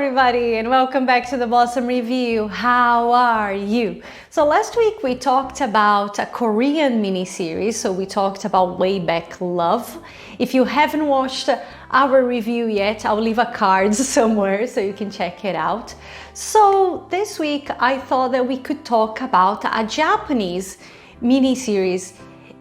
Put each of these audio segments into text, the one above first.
everybody, and welcome back to the Blossom Review. How are you? So last week we talked about a Korean miniseries, so we talked about Way Back Love. If you haven't watched our review yet, I'll leave a card somewhere so you can check it out. So this week I thought that we could talk about a Japanese miniseries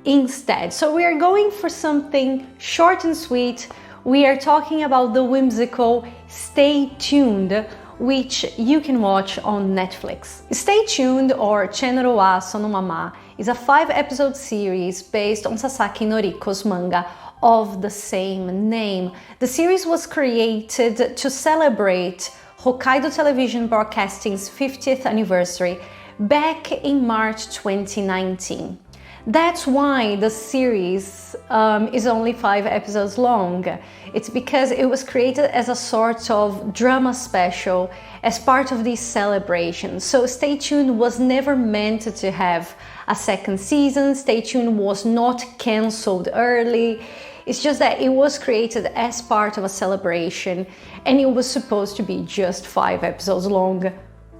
instead. So we are going for something short and sweet. We are talking about the whimsical Stay Tuned, which you can watch on Netflix. Stay Tuned, or Chenro wa Sono Mama, is a 5-episode series based on Sasaki Noriko's manga of the same name. The series was created to celebrate Hokkaido Television Broadcasting's 50th anniversary back in March 2019. That's why the series is only 5 episodes long. It's because it was created as a sort of drama special as part of these celebrations. So Stay Tuned was never meant to have a second season. Stay Tuned was not cancelled early. It's just that it was created as part of a celebration and it was supposed to be just 5 episodes long,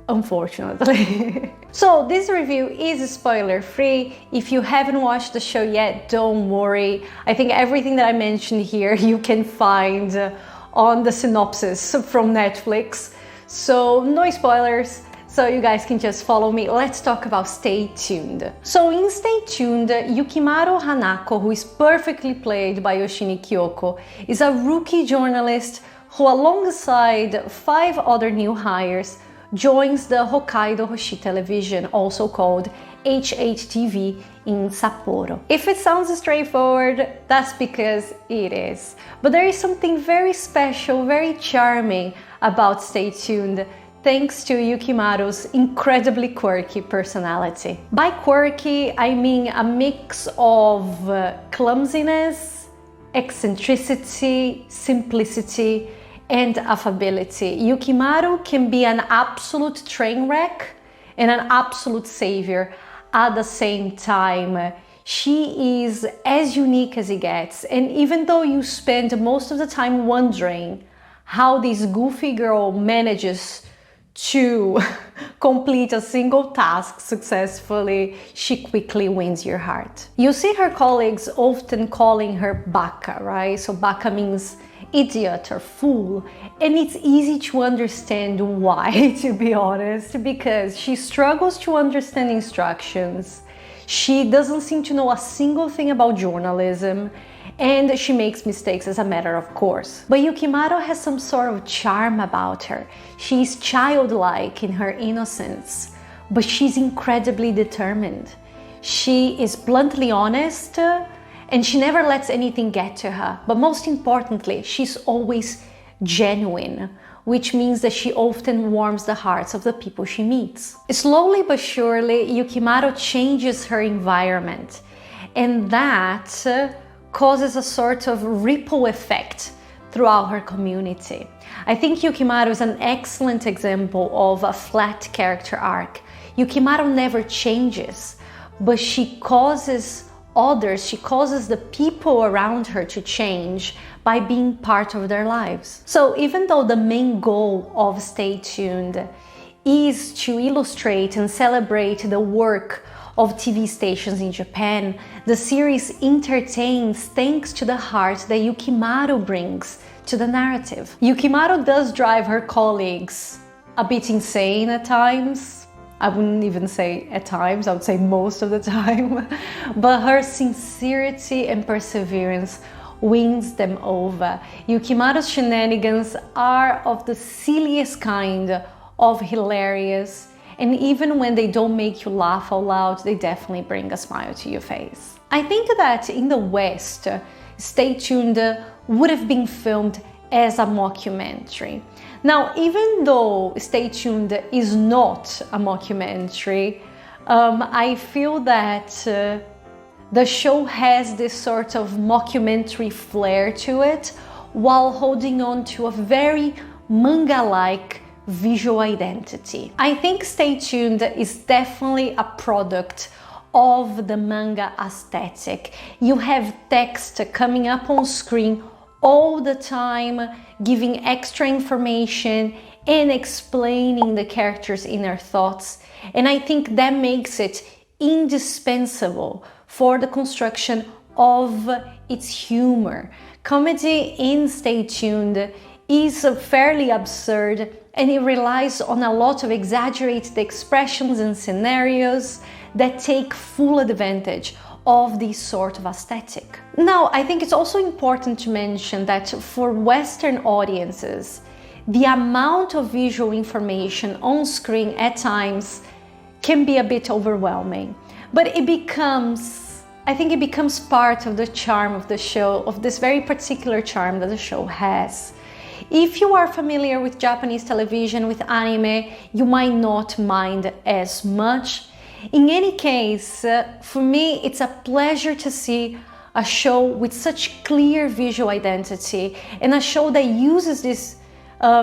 unfortunately. So this review is spoiler free. If you haven't watched the show yet, don't worry. I think everything that I mentioned here you can find on the synopsis from Netflix. So no spoilers, so you guys can just follow me. Let's talk about Stay Tuned. So in Stay Tuned, Yukimaru Hanako, who is perfectly played by Yoshimi Kyoko, is a rookie journalist who, alongside 5 other new hires, joins the Hokkaido Hoshi Television, also called HHTV, in Sapporo. If it sounds straightforward, that's because it is. But there is something very special, very charming about Stay Tuned, thanks to Yukimaru's incredibly quirky personality. By quirky, I mean a mix of clumsiness, eccentricity, simplicity, and affability. Yukimaru can be an absolute train wreck and an absolute savior at the same time. She is as unique as it gets, and even though you spend most of the time wondering how this goofy girl manages to complete a single task successfully, she quickly wins your heart. You see her colleagues often calling her baka, right? So baka means idiot or fool, and it's easy to understand why, to be honest, because she struggles to understand instructions, she doesn't seem to know a single thing about journalism, and she makes mistakes as a matter of course. But Yukimaru has some sort of charm about her. She's childlike in her innocence, but she's incredibly determined. She is bluntly honest, and she never lets anything get to her. But most importantly, she's always genuine, which means that she often warms the hearts of the people she meets. Slowly but surely, Yukimaru changes her environment, and that causes a sort of ripple effect throughout her community. I think Yukimaru is an excellent example of a flat character arc. Yukimaru never changes, but she causes the people around her to change by being part of their lives. So even though the main goal of Stay Tuned is to illustrate and celebrate the work of TV stations in Japan, the series entertains thanks to the heart that Yukimaru brings to the narrative. Yukimaru does drive her colleagues a bit insane at times. I wouldn't even say at times, I would say most of the time. But her sincerity and perseverance wins them over. Yukimaru's shenanigans are of the silliest kind of hilarious, and even when they don't make you laugh out loud, they definitely bring a smile to your face. I think that in the West, Stay Tuned would have been filmed as a mockumentary. Now, even though Stay Tuned is not a mockumentary, I feel that the show has this sort of mockumentary flair to it, while holding on to a very manga-like visual identity. I think Stay Tuned is definitely a product of the manga aesthetic. You have text coming up on screen all the time, giving extra information and explaining the characters' inner thoughts. And I think that makes it indispensable for the construction of its humor. Comedy in Stay Tuned is fairly absurd, and it relies on a lot of exaggerated expressions and scenarios that take full advantage of this sort of aesthetic. Now, I think it's also important to mention that for Western audiences, the amount of visual information on screen at times can be a bit overwhelming, but I think it becomes part of the charm of the show, of this very particular charm that the show has. If you are familiar with Japanese television, with anime, you might not mind as much. In any case, for me, it's a pleasure to see a show with such clear visual identity, and a show that uses this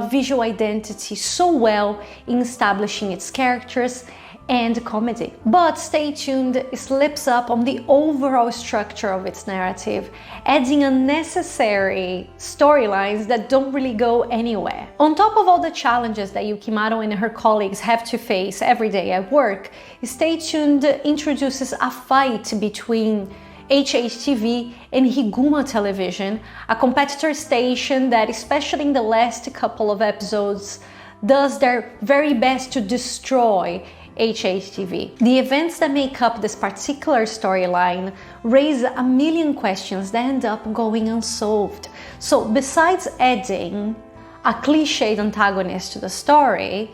visual identity so well in establishing its characters and comedy. But Stay Tuned slips up on the overall structure of its narrative, adding unnecessary storylines that don't really go anywhere. On top of all the challenges that Yukimaru and her colleagues have to face every day at work, Stay Tuned introduces a fight between HHTV and Higuma Television, a competitor station that, especially in the last couple of episodes, does their very best to destroy HHTV. The events that make up this particular storyline raise a million questions that end up going unsolved. So besides adding a cliched antagonist to the story,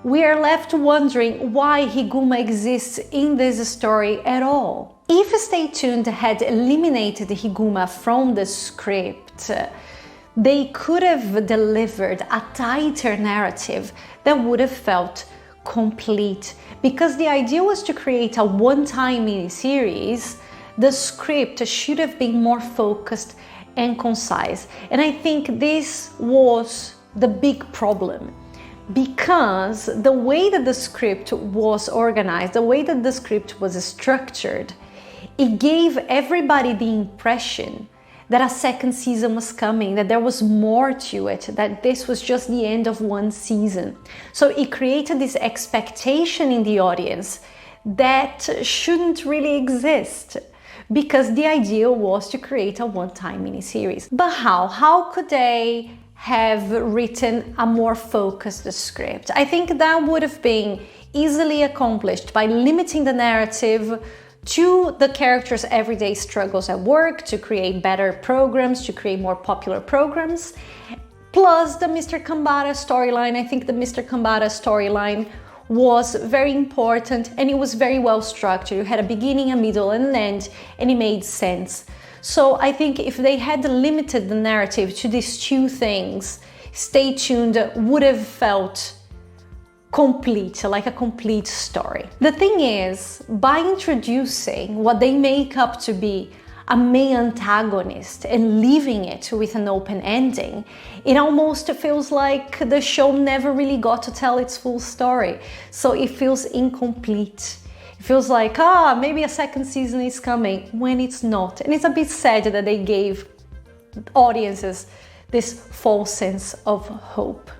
we are left wondering why Higuma exists in this story at all. If Stay Tuned had eliminated Higuma from the script, they could have delivered a tighter narrative that would have felt complete. Because the idea was to create a one-time miniseries, the script should have been more focused and concise. And I think this was the big problem, because the way that the script was organized, the way that the script was structured, it gave everybody the impression that a second season was coming, that there was more to it, that this was just the end of one season. So it created this expectation in the audience that shouldn't really exist, because the idea was to create a one-time miniseries. But how? How could they have written a more focused script? I think that would have been easily accomplished by limiting the narrative to the characters' everyday struggles at work, to create better programs, to create more popular programs, plus the Mr. Kambata storyline. I think the Mr. Kambata storyline was very important, and it was very well structured. You had a beginning, a middle, and an end, and it made sense. So I think if they had limited the narrative to these two things, Stay Tuned would have felt complete, like a complete story. The thing is, by introducing what they make up to be a main antagonist and leaving it with an open ending, it almost feels like the show never really got to tell its full story. So it feels incomplete. It feels like, maybe a second season is coming, when it's not. And it's a bit sad that they gave audiences this false sense of hope.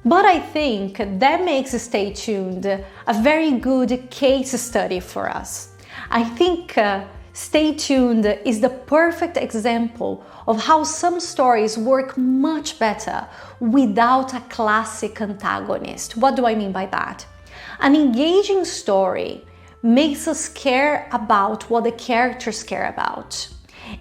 But I think that makes Stay Tuned a very good case study for us. I think Stay Tuned is the perfect example of how some stories work much better without a classic antagonist. What do I mean by that? An engaging story makes us care about what the characters care about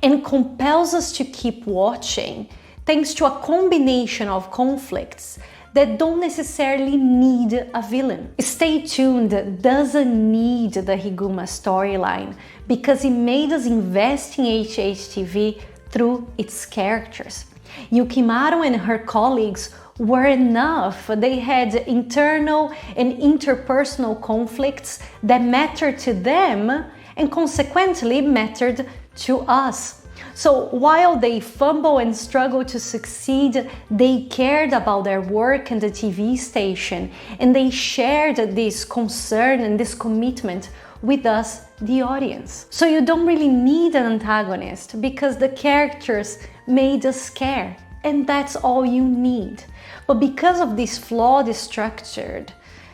and compels us to keep watching, thanks to a combination of conflicts that don't necessarily need a villain. Stay Tuned doesn't need the Higuma storyline because it made us invest in HHTV through its characters. Yukimaru and her colleagues were enough. They had internal and interpersonal conflicts that mattered to them and consequently mattered to us. So while they fumble and struggle to succeed, they cared about their work and the TV station, and they shared this concern and this commitment with us, the audience. So you don't really need an antagonist because the characters made us care, and that's all you need. But because of this flawed structure,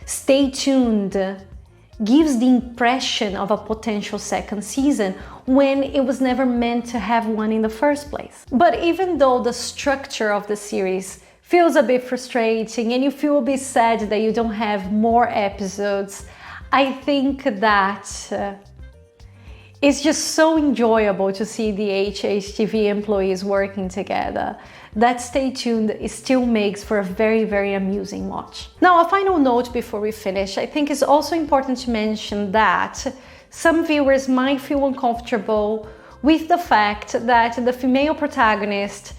Stay Tuned gives the impression of a potential second season when it was never meant to have one in the first place. But even though the structure of the series feels a bit frustrating and you feel a bit sad that you don't have more episodes, I think that it's just so enjoyable to see the HHTV employees working together that Stay Tuned still makes for a very, very amusing watch. Now, a final note before we finish. I think it's also important to mention that some viewers might feel uncomfortable with the fact that the female protagonist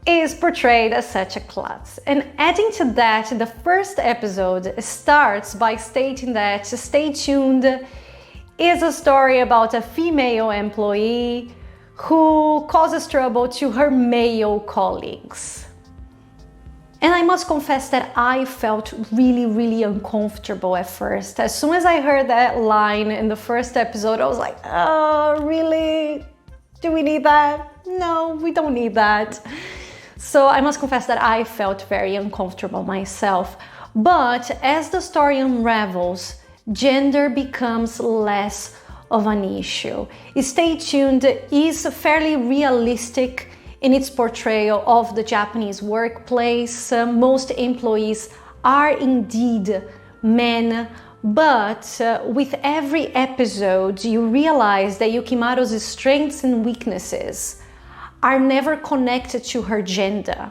is portrayed as such a klutz. And adding to that, the first episode starts by stating that Stay Tuned is a story about a female employee who causes trouble to her male colleagues. And I must confess that I felt really, really uncomfortable at first. As soon as I heard that line in the first episode, I was like, oh, really? Do we need that? No, we don't need that. So I must confess that I felt very uncomfortable myself. But as the story unravels, gender becomes less of an issue. Stay Tuned is fairly realistic in its portrayal of the Japanese workplace. Most employees are indeed men, but with every episode you realize that Yukimaru's strengths and weaknesses are never connected to her gender.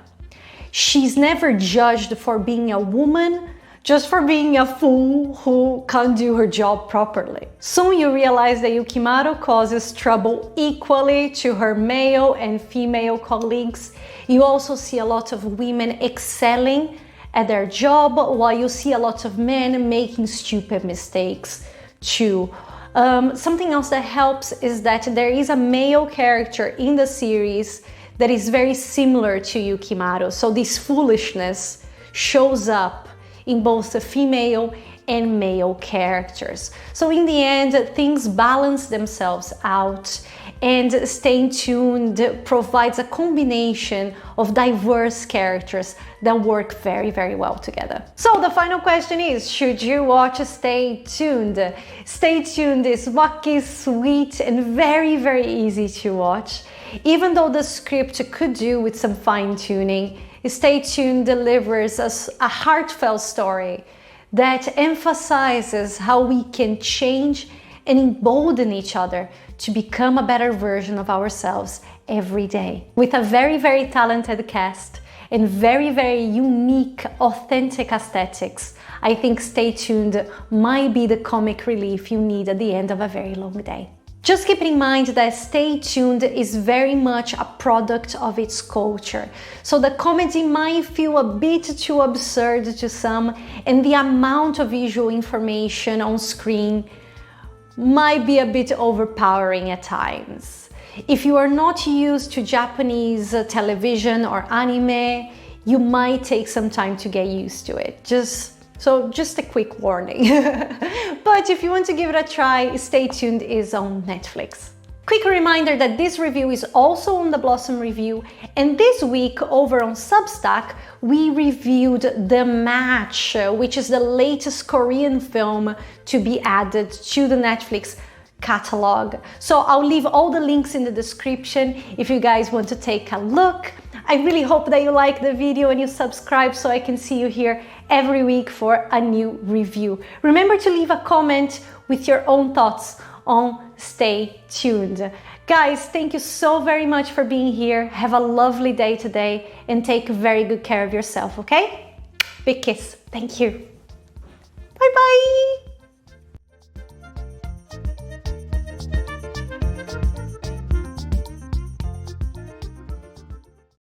She's never judged for being a woman, just for being a fool who can't do her job properly. Soon you realize that Yukimaru causes trouble equally to her male and female colleagues. You also see a lot of women excelling at their job, while you see a lot of men making stupid mistakes too. Something else that helps is that there is a male character in the series that is very similar to Yukimaru. So this foolishness shows up in both the female and male characters. So in the end, things balance themselves out, and Stay Tuned provides a combination of diverse characters that work very, very well together. So the final question is, should you watch Stay Tuned? Stay Tuned is wacky, sweet, and very, very easy to watch. Even though the script could do with some fine-tuning, Stay Tuned delivers us a heartfelt story that emphasizes how we can change and embolden each other to become a better version of ourselves every day. With a very, very talented cast and very, very unique, authentic aesthetics, I think Stay Tuned might be the comic relief you need at the end of a very long day. Just keep in mind that Stay Tuned is very much a product of its culture. So the comedy might feel a bit too absurd to some, and the amount of visual information on screen might be a bit overpowering at times. If you are not used to Japanese television or anime, you might take some time to get used to it. Just a quick warning. But if you want to give it a try, Stay Tuned is on Netflix. Quick reminder that this review is also on the Blossom Review, and this week over on Substack we reviewed The Match, which is the latest Korean film to be added to the Netflix catalog. So I'll leave all the links in the description if you guys want to take a look. I really hope that you like the video and you subscribe so I can see you here every week for a new review. Remember to leave a comment with your own thoughts on Stay Tuned. Guys, thank you so very much for being here. Have a lovely day today and take very good care of yourself, okay? Big kiss. Thank you. Bye bye.